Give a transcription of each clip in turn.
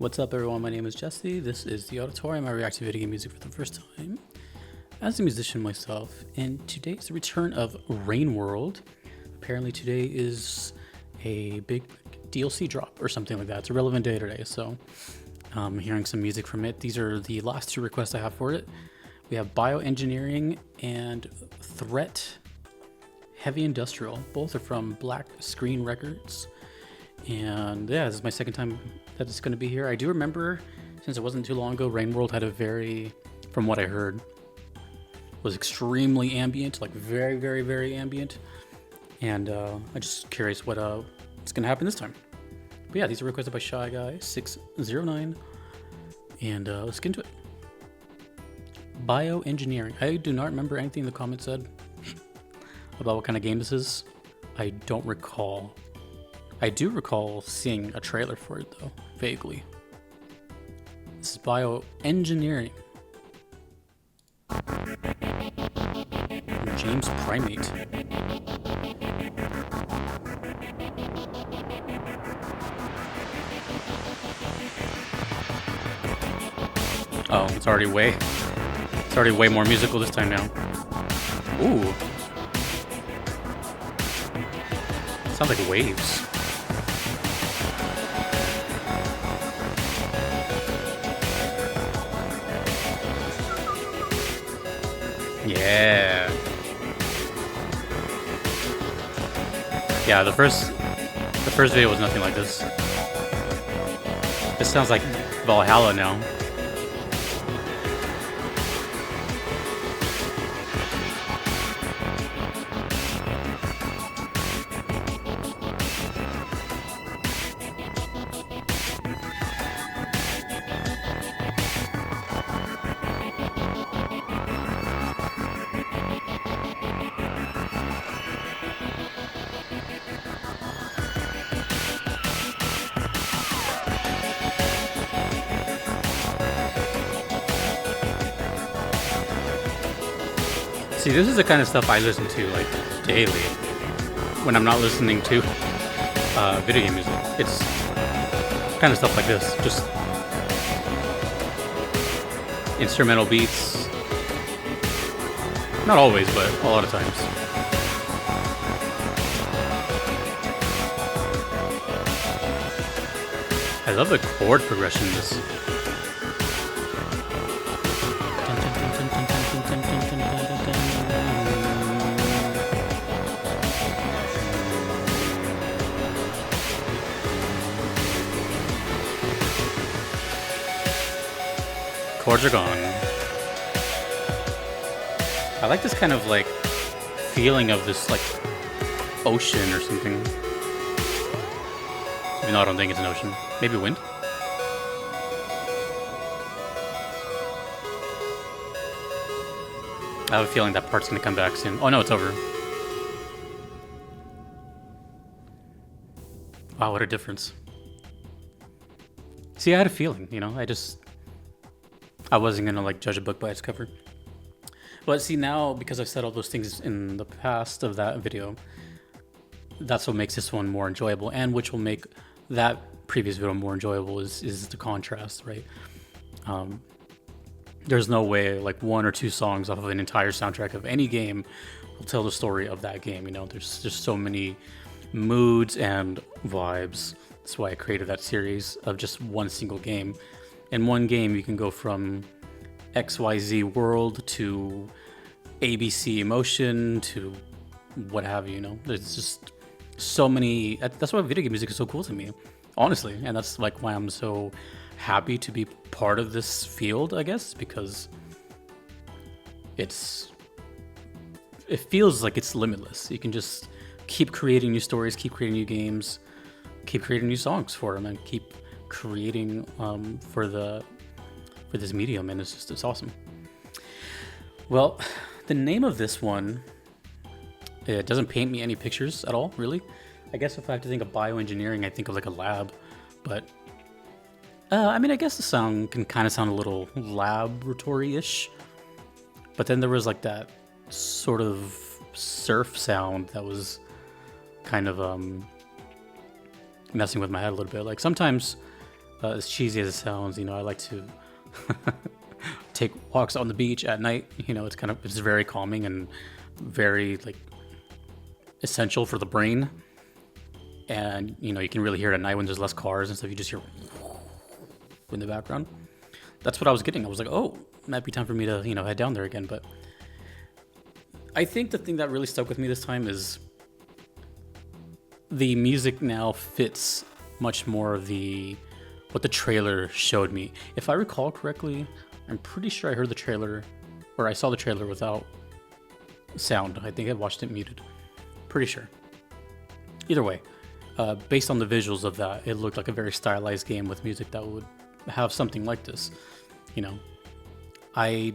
What's up, everyone? My name is Jesse. This is the Auditorium. I react to video game music for the first time as a musician myself. And today is the return of Rain World. Apparently, today is a big DLC drop or something like that. It's a relevant day today, so I'm hearing some music from it. These are the last two requests I have for it. We have Bioengineering and Threat Heavy Industrial. Both are from Black Screen Records. And yeah, this is my second time that it's going to be here. I do remember, since it wasn't too long ago, Rain World had a very, from what I heard, was extremely ambient, like very, very, very ambient. And I'm just curious what's going to happen this time. But yeah, these are requested by Shy Guy 609, and let's get into it. Bioengineering. I do not remember anything the comment said about what kind of game this is. I don't recall. I do recall seeing a trailer for it, though, vaguely. This is Bioengineering. James Primate. Oh, it's already way more musical this time now. Ooh. Sounds like waves. Yeah. Yeah, the first video was nothing like this. This sounds like Valhalla now. See, this is the kind of stuff I listen to like daily when I'm not listening to video game music. It's kind of stuff like this, just instrumental beats. Not always, but a lot of times. I love the chord progression in this. Chords are gone. I like this kind of like feeling of this like ocean or something. Even though I don't think it's an ocean. Maybe wind? I have a feeling that part's gonna come back soon. Oh no, it's over. Wow, what a difference. See, I had a feeling, you know, I wasn't gonna like judge a book by its cover. But see, now, because I've said all those things in the past of that video, that's what makes this one more enjoyable, and which will make that previous video more enjoyable is the contrast, right? There's no way like one or two songs off of an entire soundtrack of any game will tell the story of that game, you know? There's just so many moods and vibes. That's why I created that series of just one single game. In one game, you can go from XYZ world to ABC emotion to what have you, you know? There's just so many. That's why video game music is so cool to me, honestly. And that's like why I'm so happy to be part of this field, I guess, because it feels like it's limitless. You can just keep creating new stories, keep creating new games, keep creating new songs for them, and keep creating for this medium, and it's awesome. Well, the name of this one, it doesn't paint me any pictures at all, really. I guess if I have to think of bioengineering, I think of like a lab, but I mean, I guess the sound can kind of sound a little laboratory-ish, but then there was like that sort of surf sound that was kind of messing with my head a little bit. Like sometimes As cheesy as it sounds, I like to take walks on the beach at night. It's very calming and very like essential for the brain. And you can really hear it at night when there's less cars and stuff. You just hear in the background. That's what I was getting. I was like, oh, might be time for me to head down there again. But I think the thing that really stuck with me this time is the music now fits much more of what the trailer showed me. If I recall correctly, I'm pretty sure I heard the trailer, or I saw the trailer without sound. I think I watched it muted. Pretty sure. Either way, based on the visuals of that, it looked like a very stylized game with music that would have something like this. I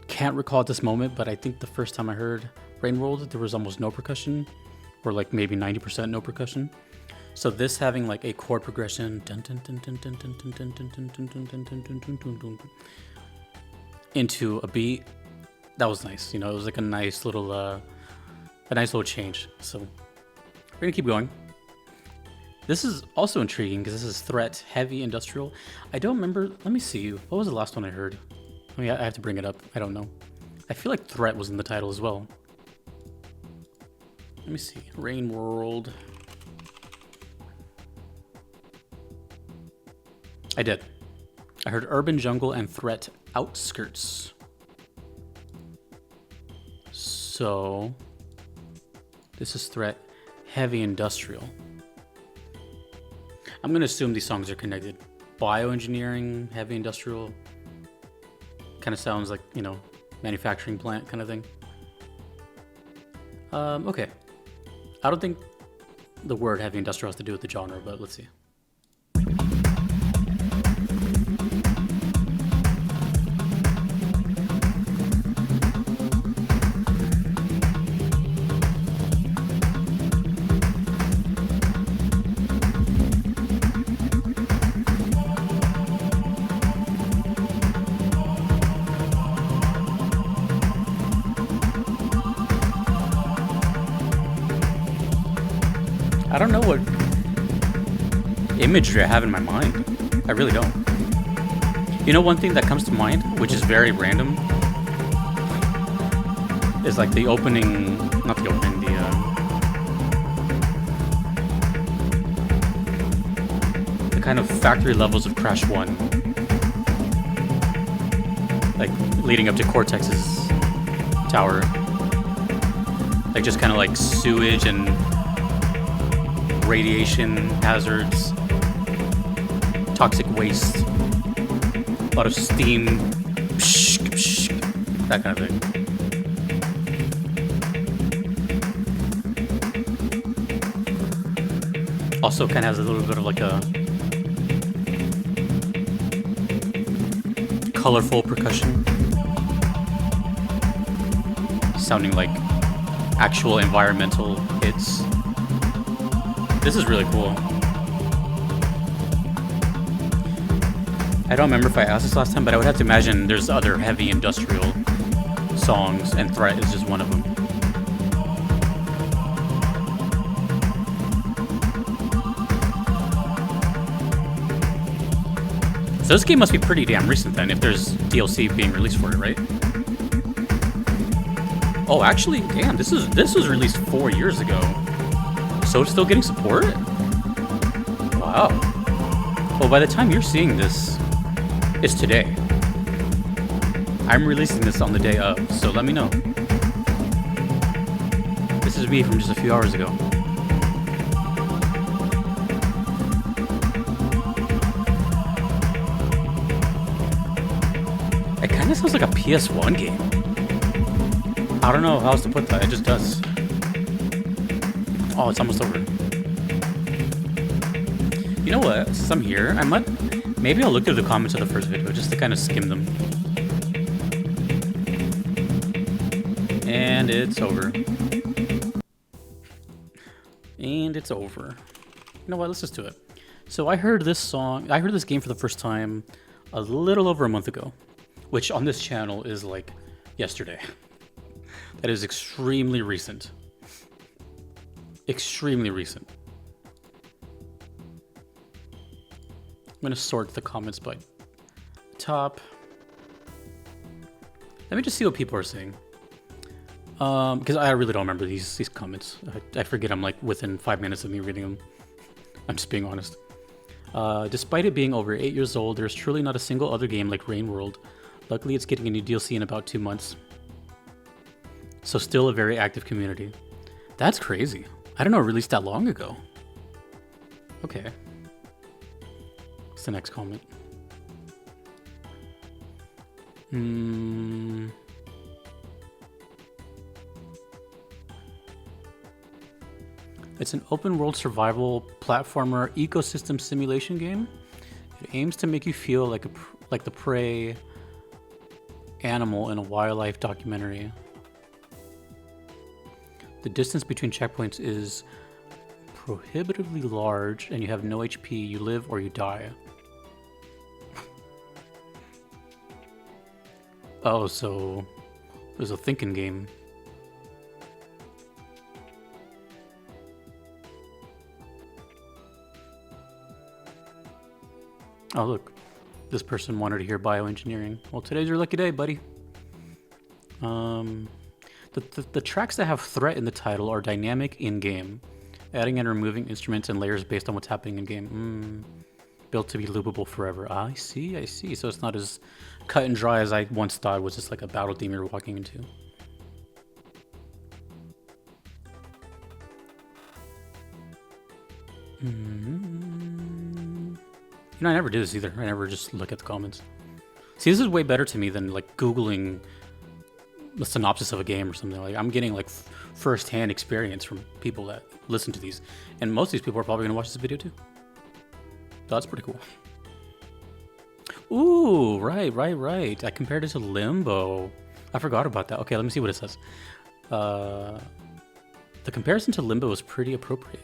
can't recall at this moment, but I think the first time I heard Rain World, there was almost no percussion, or like maybe 90% no percussion. So this having like a chord progression into a beat, that was nice. It was like a nice little change. So we're gonna keep going. This is also intriguing because this is Threat Heavy Industrial. I don't remember. Let me see. What was the last one I heard? I have to bring it up. I don't know. I feel like Threat was in the title as well. Let me see. Rain World. I did. I heard Urban Jungle and Threat Outskirts. So this is Threat Heavy Industrial. I'm going to assume these songs are connected. Bioengineering, heavy industrial. Kind of sounds like, manufacturing plant kind of thing. Okay. I don't think the word heavy industrial has to do with the genre, but let's see. I don't know what imagery I have in my mind. I really don't. One thing that comes to mind, which is very random, is like the opening, not the opening, the kind of factory levels of Crash 1. Like leading up to Cortex's tower. Like just kind of like sewage and radiation hazards, toxic waste, a lot of steam, that kind of thing. Also kind of has a little bit of like a colorful percussion, sounding like actual environmental hits. This is really cool. I don't remember if I asked this last time, but I would have to imagine there's other heavy industrial songs, and Threat is just one of them. So this game must be pretty damn recent then, if there's DLC being released for it, right? Oh, actually, damn, this was released 4 years ago. So it's still getting support? Wow. Well, by the time you're seeing this, it's today. I'm releasing this on the day of, so let me know. This is me from just a few hours ago. It kind of sounds like a PS1 game. I don't know how else to put that, it just does. Oh, it's almost over. You know what? Since I'm here, maybe I'll look through the comments of the first video just to kind of skim them. And it's over. And it's over. You know what? Let's just do it. So I heard this game for the first time a little over a month ago, which on this channel is like yesterday. That is extremely recent. Extremely recent. going to sort the comments by top. Let me just see what people are saying. Because I really don't remember these comments. I forget I'm like within 5 minutes of me reading them. I'm just being honest. Despite it being over 8 years old, there's truly not a single other game like Rain World. Luckily, it's getting a new DLC in about 2 months. So still a very active community. That's crazy. I don't know it released that long ago. Okay. What's the next comment? It's an open-world survival platformer ecosystem simulation game. It aims to make you feel like the prey animal in a wildlife documentary. The distance between checkpoints is prohibitively large, and you have no HP. You live or you die. Oh, so there's a thinking game. Oh, look. This person wanted to hear bioengineering. Well, today's your lucky day, buddy. The tracks that have threat in the title are dynamic in-game, adding and removing instruments and layers based on what's happening in-game. Built to be loopable forever. I see. So it's not as cut and dry as I once thought it was just like a battle theme you're walking into. You know, I never do this either. I never just look at the comments. See, this is way better to me than like Googling the synopsis of a game or something. Like I'm getting like first-hand experience from people that listen to these, and most of these people are probably gonna watch this video too. So that's pretty cool. Ooh, right. I compared it to Limbo. I forgot about that. Okay, let me see what it says. The comparison to Limbo is pretty appropriate.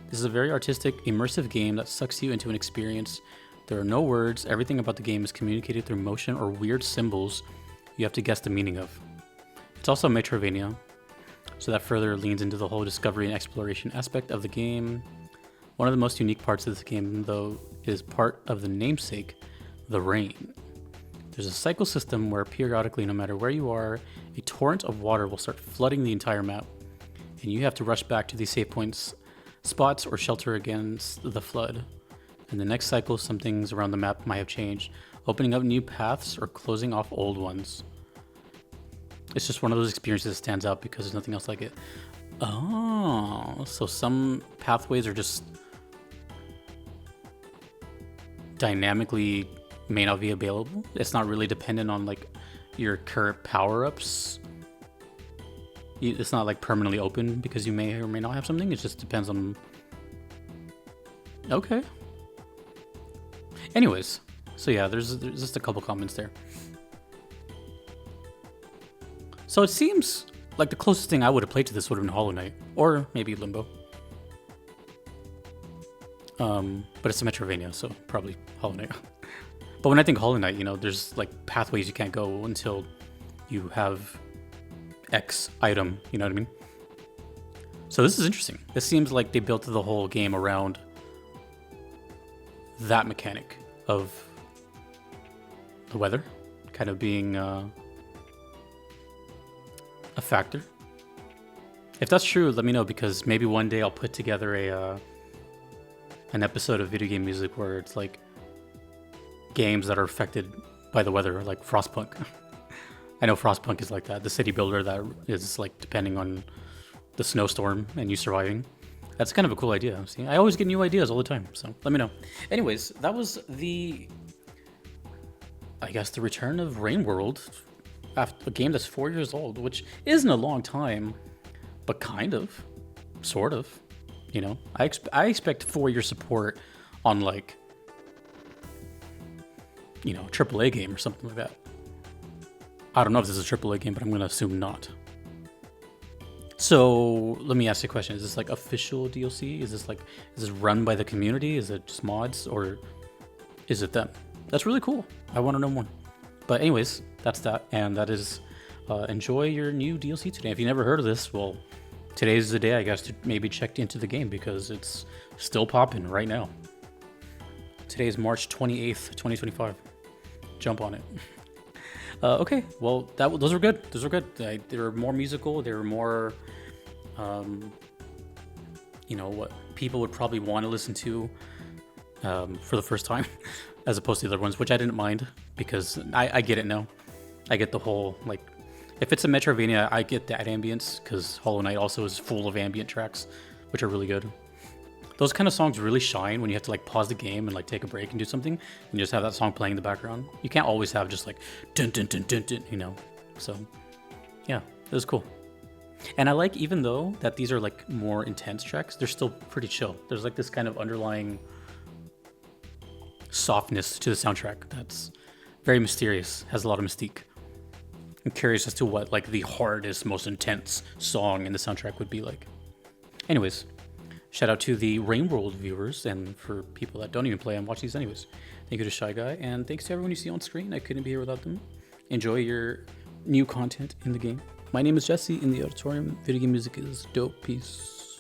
This is a very artistic, immersive game that sucks you into an experience. There are no words. Everything about the game is communicated through motion or weird symbols you have to guess the meaning of. It's also Metroidvania, so that further leans into the whole discovery and exploration aspect of the game. One of the most unique parts of this game, though, is part of the namesake, the rain. There's a cycle system where periodically, no matter where you are, a torrent of water will start flooding the entire map, and you have to rush back to these save points, spots, or shelter against the flood. In the next cycle, some things around the map might have changed, opening up new paths or closing off old ones. It's just one of those experiences that stands out because there's nothing else like it. Oh, so some pathways are just dynamically may not be available. It's not really dependent on like your current power-ups. It's not like permanently open because you may or may not have something. It just depends on... Okay. Anyways, so yeah, there's just a couple comments there. So it seems like the closest thing I would have played to this would have been Hollow Knight, or maybe Limbo. But it's a Metroidvania, so probably Hollow Knight. But when I think Hollow Knight, you know, there's like pathways you can't go until you have X item, you know what I mean? So this is interesting. This seems like they built the whole game around that mechanic of the weather kind of being a factor. If that's true, let me know, because maybe one day I'll put together an episode of video game music where it's like games that are affected by the weather, like Frostpunk. I know Frostpunk is like that, the city builder that is like depending on the snowstorm and you surviving. That's kind of a cool idea. See, I always get new ideas all the time, so let me know. Anyways, that was the return of Rain World, after a game that's 4 years old, which isn't a long time, but kind of, sort of, you know. I expect 4-year support on like, you know, AAA game or something like that. I don't know if this is a AAA game, but I'm gonna assume not. So let me ask you a question. Is this like official DLC? Is this run by the community? Is it just mods, or is it them? That's really cool. I want to know more. But anyways, that's that. And that is, enjoy your new DLC today. If you never heard of this, well, today's the day, I guess, to maybe check into the game because it's still popping right now. Today is March 28th, 2025. Jump on it. Okay, well, those were good. Those were good. They were more musical. They were more, what people would probably want to listen to for the first time, as opposed to the other ones, which I didn't mind because I get it now. I get the whole, like, if it's a Metroidvania, I get that ambience because Hollow Knight also is full of ambient tracks, which are really good. Those kind of songs really shine when you have to like pause the game and like take a break and do something and just have that song playing in the background. You can't always have just like dun dun dun dun dun, So yeah, it was cool. And I like, even though that these are like more intense tracks, they're still pretty chill. There's like this kind of underlying softness to the soundtrack that's very mysterious, has a lot of mystique. I'm curious as to what like the hardest, most intense song in the soundtrack would be like. Anyways, shout out to the Rain World viewers, and for people that don't even play and watch these anyways. Thank you to Shy Guy, and thanks to everyone you see on screen. I couldn't be here without them. Enjoy your new content in the game. My name is Jesse in the Auditorium. Video game music is dope. Peace.